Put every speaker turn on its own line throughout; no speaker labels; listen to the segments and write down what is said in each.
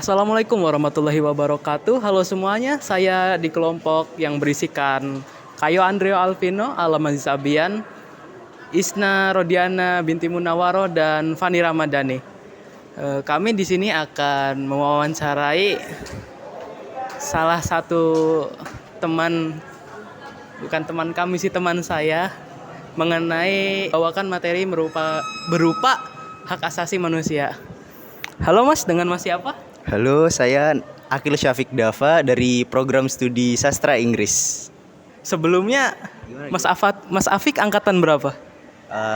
Assalamualaikum warahmatullahi wabarakatuh. Halo semuanya, saya di kelompok yang berisikan Kayo Andreo Alvino, Alam Aziz Abian, Isna Rodiana binti Munawaro, dan Fani Ramadhani. Kami di sini akan mewawancarai salah satu teman, bukan teman kami sih, teman saya, mengenai bawakan materi berupa hak asasi manusia. Halo Mas, dengan Mas siapa?
Halo, saya Akil Syafiq Dava dari program studi sastra Inggris.
Sebelumnya Mas Afik angkatan berapa?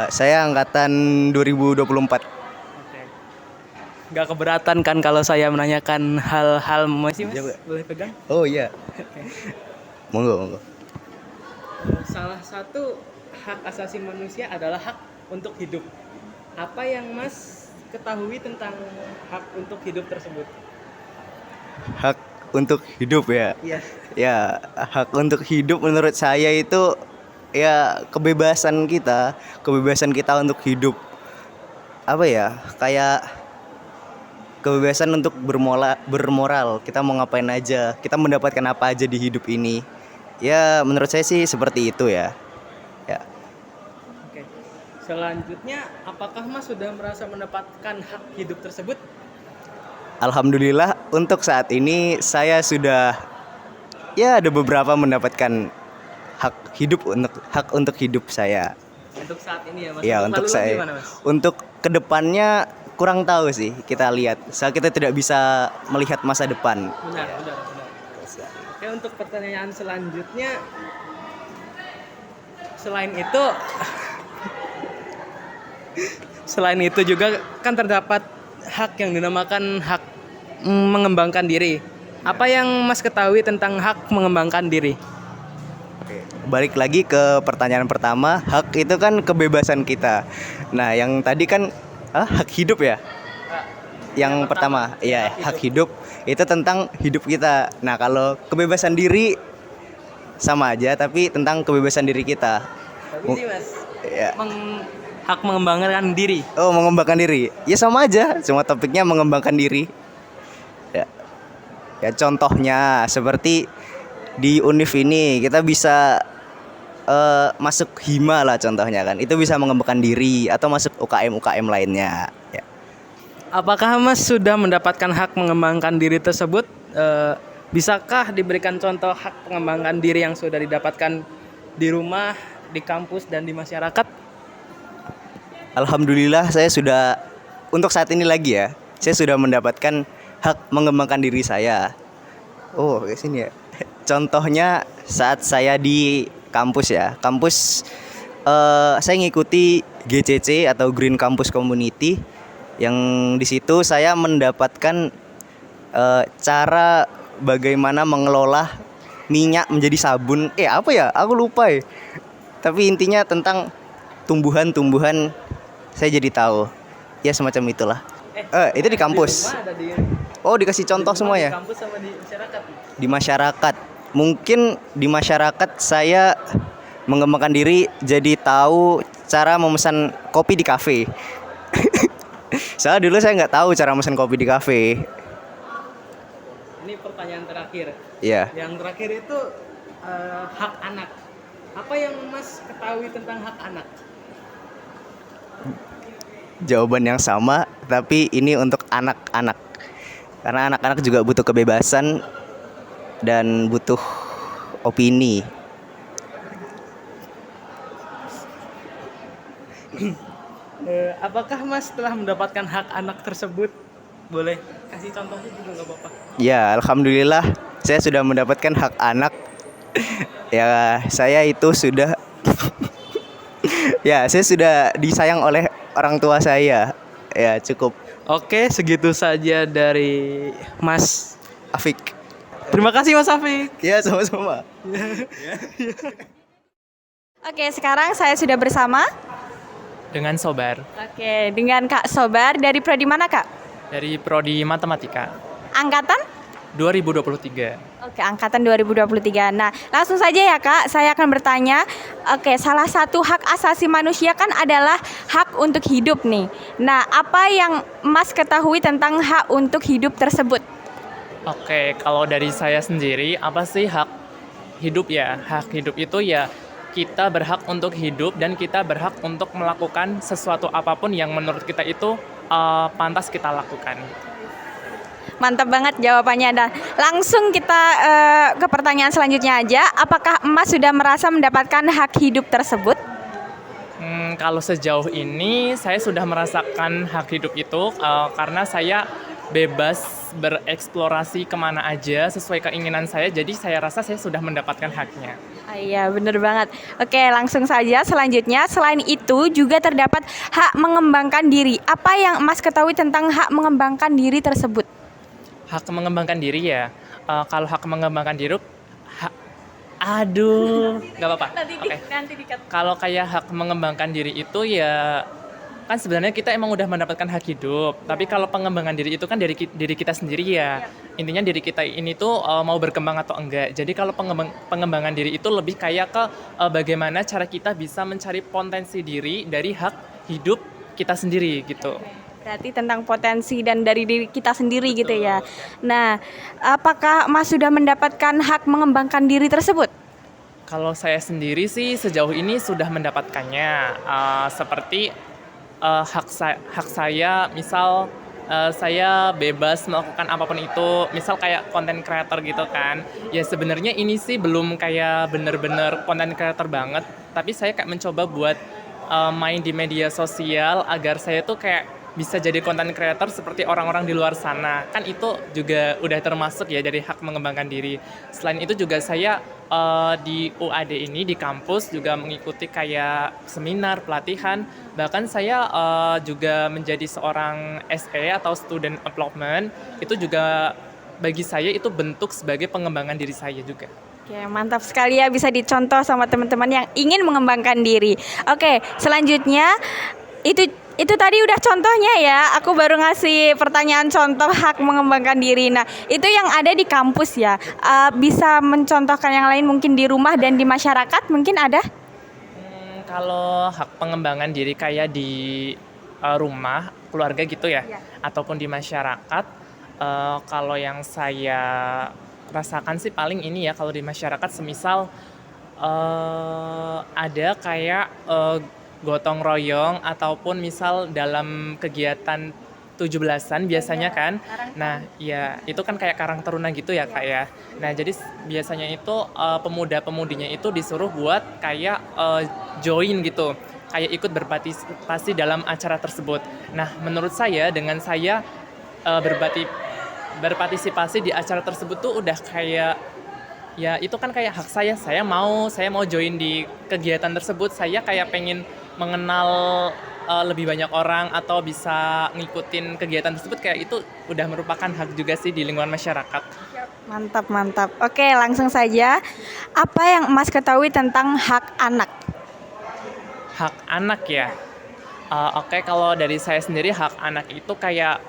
Saya angkatan 2024.
Oke. Gak keberatan kan kalau saya menanyakan hal-hal masih Mas? Boleh pegang?
Oh iya. Monggo.
Salah satu hak asasi manusia adalah hak untuk hidup. Apa yang Mas ketahui tentang hak untuk hidup tersebut?
Hak untuk hidup ya.
Iya.
Ya, hak untuk hidup menurut saya itu ya kebebasan kita untuk hidup. Apa ya? Kayak kebebasan untuk bermoral. Kita mau ngapain aja, kita mendapatkan apa aja di hidup ini. Ya, menurut saya sih seperti itu ya. Ya.
Oke. Selanjutnya, apakah Mas sudah merasa mendapatkan hak hidup tersebut?
Alhamdulillah untuk saat ini saya sudah ada beberapa mendapatkan hak untuk hidup saya.
Untuk saat ini ya Mas?
Ya, untuk saya.
Gimana, Mas?
Untuk kedepannya kurang tahu sih, kita lihat. Soal kita tidak bisa melihat masa depan.
Benar. Oke, untuk pertanyaan selanjutnya, selain itu juga kan terdapat hak yang dinamakan hak mengembangkan diri. Apa yang Mas ketahui tentang hak mengembangkan diri?
Oke, balik lagi ke pertanyaan pertama, hak itu kan kebebasan kita. Nah, yang tadi kan hak hidup ya. Yang pertama, ya hak hidup itu tentang hidup kita. Nah, kalau kebebasan diri sama aja, tapi tentang kebebasan diri kita.
Tapi sih Mas,
Ya.
hak mengembangkan diri.
Oh, mengembangkan diri. Ya sama aja, cuma topiknya mengembangkan diri. Ya contohnya seperti di Univ ini kita bisa masuk Hima lah contohnya kan. Itu bisa mengembangkan diri, atau masuk UKM lainnya. Ya.
Apakah Mas sudah mendapatkan hak mengembangkan diri tersebut? Bisakah diberikan contoh hak mengembangkan diri yang sudah didapatkan di rumah, di kampus, dan di masyarakat?
Alhamdulillah saya sudah, untuk saat ini lagi ya, saya sudah mendapatkan hak mengembangkan diri saya. Oh, ke sini ya. Contohnya saat saya di kampus ya. Saya ngikuti GCC atau Green Campus Community, yang di situ saya mendapatkan cara bagaimana mengelola minyak menjadi sabun. Apa ya? Aku lupa ya. Tapi intinya tentang tumbuhan-tumbuhan saya jadi tahu. Ya semacam itulah. Itu di kampus. Oh, dikasih contoh semua ya?
Di kampus sama di masyarakat?
Di masyarakat. Mungkin di masyarakat saya mengembangkan diri jadi tahu cara memesan kopi di kafe. Soalnya dulu saya nggak tahu cara memesan kopi di kafe.
Ini pertanyaan terakhir.
Iya.
Yang terakhir itu hak anak. Apa yang Mas ketahui tentang hak anak?
Jawaban yang sama, tapi ini untuk anak-anak. Karena anak-anak juga butuh kebebasan dan butuh opini.
Apakah Mas telah mendapatkan hak anak tersebut? Boleh kasih contohnya juga nggak apa-apa.
Ya, alhamdulillah saya sudah mendapatkan hak anak. Ya, saya itu sudah ya, saya sudah disayang oleh orang tua saya. Ya, cukup.
Oke, segitu saja dari Mas
Afik.
Terima kasih Mas Afik.
Ya, sama-sama.
Oke, sekarang saya sudah bersama
Dengan Sobar
dengan Kak Sobar dari prodi mana, Kak?
dari Prodi Matematika
Angkatan?
2023.
Oke, angkatan 2023. Nah, langsung saja ya, Kak. Saya akan bertanya. Oke, salah satu hak asasi manusia kan adalah hak untuk hidup nih. Nah, apa yang Mas ketahui tentang hak untuk hidup tersebut?
Oke, kalau dari saya sendiri, apa sih hak hidup ya? Hak hidup itu ya kita berhak untuk hidup dan kita berhak untuk melakukan sesuatu apapun yang menurut kita itu pantas kita lakukan.
Mantap banget jawabannya. Dan langsung kita ke pertanyaan selanjutnya aja. Apakah Emas sudah merasa mendapatkan hak hidup tersebut?
Kalau sejauh ini saya sudah merasakan hak hidup itu karena saya bebas bereksplorasi kemana aja sesuai keinginan saya. Jadi saya rasa saya sudah mendapatkan haknya.
Ah, iya, bener banget. Oke, langsung saja selanjutnya. Selain itu juga terdapat hak mengembangkan diri. Apa yang Emas ketahui tentang hak mengembangkan diri tersebut?
Hak mengembangkan diri ya. Kalau hak mengembangkan diri, aduh, nggak apa-apa. Oke.
Nanti dikat.
Kalau kayak hak mengembangkan diri itu ya kan sebenarnya kita emang udah mendapatkan hak hidup. Tapi kalau pengembangan diri itu kan dari diri kita sendiri ya. Intinya diri kita ini tuh mau berkembang atau enggak. Jadi kalau pengembangan diri itu lebih kayak ke bagaimana cara kita bisa mencari potensi diri dari hak hidup kita sendiri gitu.
Berarti tentang potensi dan dari diri kita sendiri gitu ya. Nah, apakah Mas sudah mendapatkan hak mengembangkan diri tersebut?
Kalau saya sendiri sih sejauh ini sudah mendapatkannya. Seperti hak saya, misal saya bebas melakukan apapun itu, misal kayak content creator gitu kan. Ya sebenarnya ini sih belum kayak bener-bener content creator banget, tapi saya kayak mencoba buat main di media sosial agar saya tuh kayak bisa jadi content creator seperti orang-orang di luar sana. Kan itu juga udah termasuk ya dari hak mengembangkan diri. Selain itu juga saya di UAD ini di kampus juga mengikuti kayak seminar, pelatihan. Bahkan saya juga menjadi seorang SE atau student employment. Itu juga bagi saya itu bentuk sebagai pengembangan diri saya juga.
Oke, mantap sekali ya, bisa dicontoh sama teman-teman yang ingin mengembangkan diri. Oke, selanjutnya itu tadi udah contohnya ya. Aku baru ngasih pertanyaan contoh hak mengembangkan diri. Nah, itu yang ada di kampus ya. Bisa mencontohkan yang lain mungkin di rumah dan di masyarakat mungkin ada?
Kalau hak pengembangan diri kayak di rumah, keluarga gitu ya, ataupun di masyarakat, kalau yang saya rasakan sih paling ini ya, kalau di masyarakat semisal ada kayak gotong royong ataupun misal dalam kegiatan 17-an biasanya kan. Nah, ya itu kan kayak karang taruna gitu ya Kak ya. Nah, jadi biasanya itu pemuda-pemudinya itu disuruh buat kayak join gitu. Kayak ikut berpartisipasi dalam acara tersebut. Nah, menurut saya dengan saya berpartisipasi di acara tersebut tuh udah kayak ya itu kan kayak hak saya mau join di kegiatan tersebut. Saya kayak pengen mengenal lebih banyak orang atau bisa ngikutin kegiatan tersebut, kayak itu udah merupakan hak juga sih di lingkungan masyarakat.
Mantap, mantap. Oke, langsung saja. Apa yang Mas ketahui tentang hak anak?
Hak anak ya. Oke, kalau dari saya sendiri hak anak itu kayak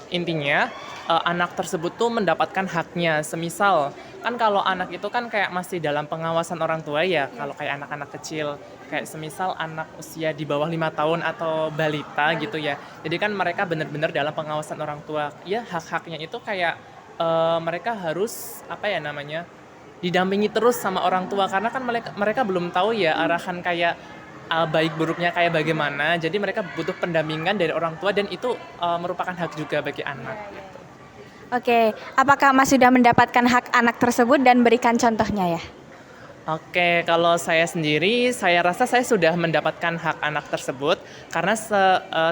intinya anak tersebut tuh mendapatkan haknya. Semisal kan kalau anak itu kan kayak masih dalam pengawasan orang tua ya. Kalau kayak anak-anak kecil, kayak semisal anak usia di bawah 5 tahun atau balita gitu ya. Jadi kan mereka benar-benar dalam pengawasan orang tua. Ya hak-haknya itu kayak mereka harus apa ya namanya, didampingi terus sama orang tua karena kan mereka belum tahu ya arahan kayak baik buruknya kayak bagaimana. Jadi mereka butuh pendampingan dari orang tua dan itu merupakan hak juga bagi anak gitu.
Oke, apakah Mas sudah mendapatkan hak anak tersebut dan berikan contohnya ya?
Oke, kalau saya sendiri, saya rasa saya sudah mendapatkan hak anak tersebut karena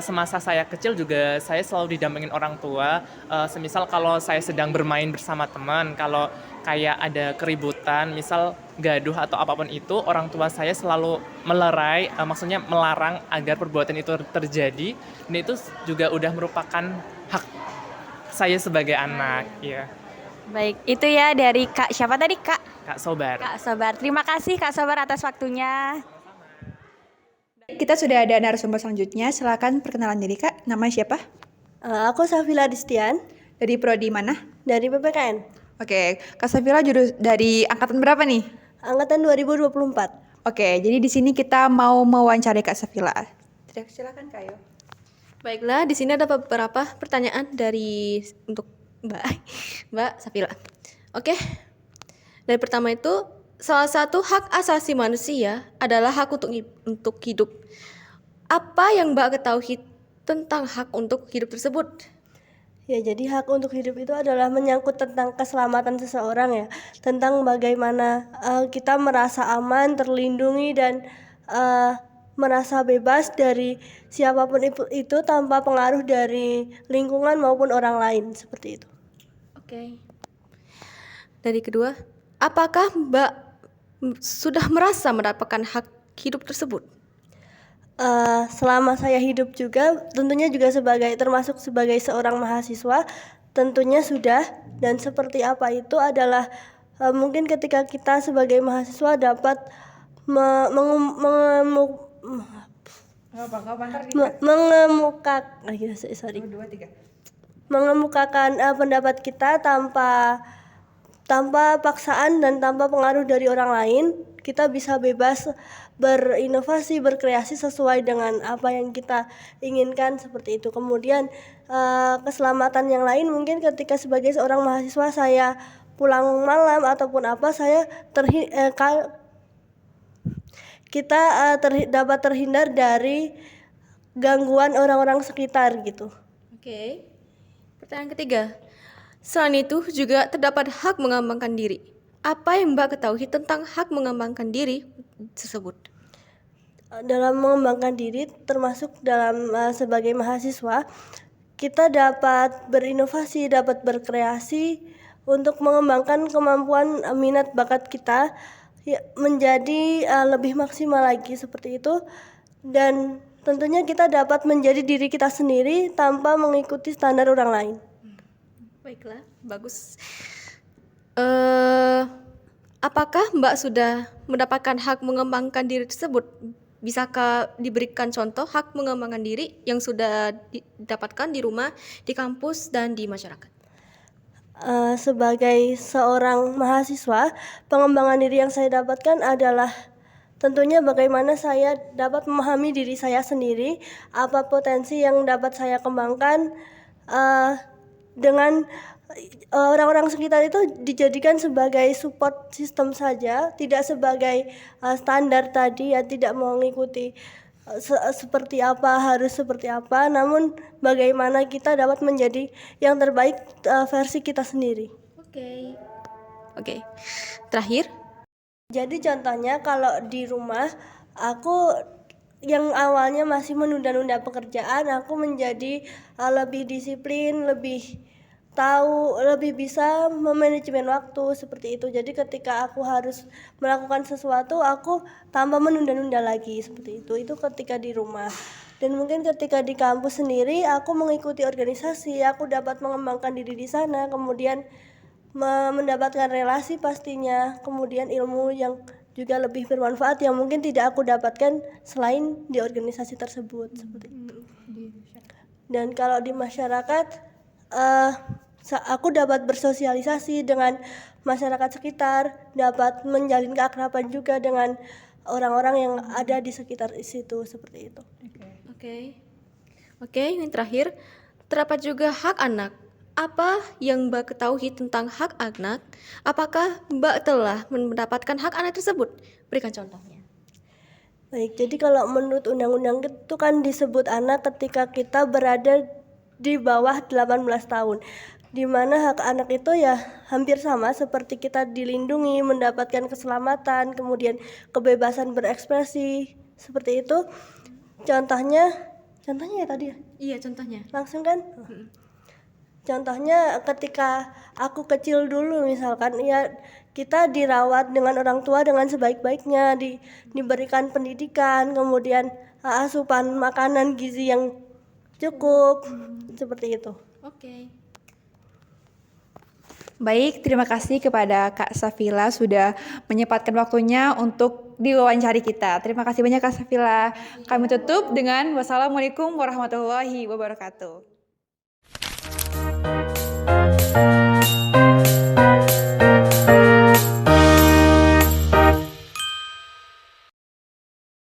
semasa saya kecil juga saya selalu didampingin orang tua. Semisal kalau saya sedang bermain bersama teman, kalau kayak ada keributan, misal gaduh atau apapun itu, orang tua saya selalu melerai, maksudnya melarang agar perbuatan itu terjadi. Dan itu juga udah merupakan hak saya sebagai anak, ya.
Baik, itu ya dari Kak siapa tadi Kak?
Kak Sobar.
Kak Sobar. Terima kasih Kak Sobar atas waktunya.
Kita sudah ada narasumber selanjutnya. Silakan perkenalan diri Kak. Namanya siapa?
Aku Safila Distian
Dari prodi mana?
dari PPKN,
Oke, Kak Safira jurus dari angkatan berapa nih?
angkatan 2024.
Oke, jadi di sini kita mau mewawancari Kak Safila. Silakan Kak Yo.
Baiklah, di sini ada beberapa pertanyaan untuk Mbak, Mbak Safila. Oke. Dari pertama itu, salah satu hak asasi manusia adalah hak untuk hidup. Apa yang Mbak ketahui tentang hak untuk hidup tersebut?
Ya, jadi hak untuk hidup itu adalah menyangkut tentang keselamatan seseorang ya, tentang bagaimana kita merasa aman, terlindungi dan merasa bebas dari siapapun itu tanpa pengaruh dari lingkungan maupun orang lain seperti itu.
Oke. Dari kedua, apakah Mbak sudah merasa mendapatkan hak hidup tersebut?
Selama saya hidup juga, tentunya juga termasuk sebagai seorang mahasiswa, tentunya sudah. Dan seperti apa itu adalah mungkin ketika kita sebagai mahasiswa dapat mengemukakan pendapat kita tanpa paksaan dan tanpa pengaruh dari orang lain. Kita bisa bebas berinovasi, berkreasi sesuai dengan apa yang kita inginkan seperti itu. Kemudian keselamatan yang lain mungkin ketika sebagai seorang mahasiswa saya pulang malam ataupun apa, saya dapat terhindar dari gangguan orang-orang sekitar gitu.
Oke. Pertanyaan ketiga. Selain itu juga terdapat hak mengembangkan diri. Apa yang Mbak ketahui tentang hak mengembangkan diri tersebut?
Dalam mengembangkan diri termasuk dalam sebagai mahasiswa, kita dapat berinovasi, dapat berkreasi untuk mengembangkan kemampuan minat bakat kita ya, menjadi lebih maksimal lagi seperti itu. Dan tentunya kita dapat menjadi diri kita sendiri tanpa mengikuti standar orang lain.
Baiklah, bagus. Apakah Mbak sudah mendapatkan hak mengembangkan diri tersebut? Bisakah diberikan contoh hak mengembangkan diri yang sudah didapatkan di rumah, di kampus, dan di masyarakat?
Sebagai seorang mahasiswa, pengembangan diri yang saya dapatkan adalah tentunya bagaimana saya dapat memahami diri saya sendiri, apa potensi yang dapat saya kembangkan dengan orang-orang sekitar itu dijadikan sebagai support system saja, tidak sebagai standar tadi ya, tidak mengikuti seperti apa, harus seperti apa, namun bagaimana kita dapat menjadi yang terbaik versi kita sendiri.
Oke. Terakhir.
Jadi contohnya kalau di rumah aku yang awalnya masih menunda-nunda pekerjaan, aku menjadi lebih disiplin, lebih tahu, lebih bisa memanajemen waktu seperti itu. Jadi ketika aku harus melakukan sesuatu, aku tanpa menunda-nunda lagi seperti itu. Itu ketika di rumah. Dan mungkin ketika di kampus sendiri, aku mengikuti organisasi, aku dapat mengembangkan diri di sana, kemudian mendapatkan relasi pastinya, kemudian ilmu yang juga lebih bermanfaat yang mungkin tidak aku dapatkan selain di organisasi tersebut seperti itu. Dan kalau di masyarakat, aku dapat bersosialisasi dengan masyarakat sekitar, dapat menjalin keakraban juga dengan orang-orang yang ada di sekitar situ seperti itu.
Oke, yang terakhir, terdapat juga hak anak. Apa yang Mbak ketahui tentang hak anak? Apakah Mbak telah mendapatkan hak anak tersebut? Berikan contohnya.
Baik, jadi kalau menurut undang-undang itu kan disebut anak ketika kita berada di bawah 18 tahun. Di mana hak anak itu ya hampir sama seperti kita dilindungi, mendapatkan keselamatan, kemudian kebebasan berekspresi, seperti itu. Contohnya ya tadi ya?
Iya, contohnya.
Langsung kan? Contohnya ketika aku kecil dulu misalkan ya kita dirawat dengan orang tua dengan sebaik-baiknya, diberikan pendidikan, kemudian asupan makanan gizi yang cukup, seperti itu.
Oke.
Baik, terima kasih kepada Kak Safila sudah menyempatkan waktunya untuk diwawancari kita. Terima kasih banyak Kak Safila. Kami tutup dengan wassalamualaikum warahmatullahi wabarakatuh.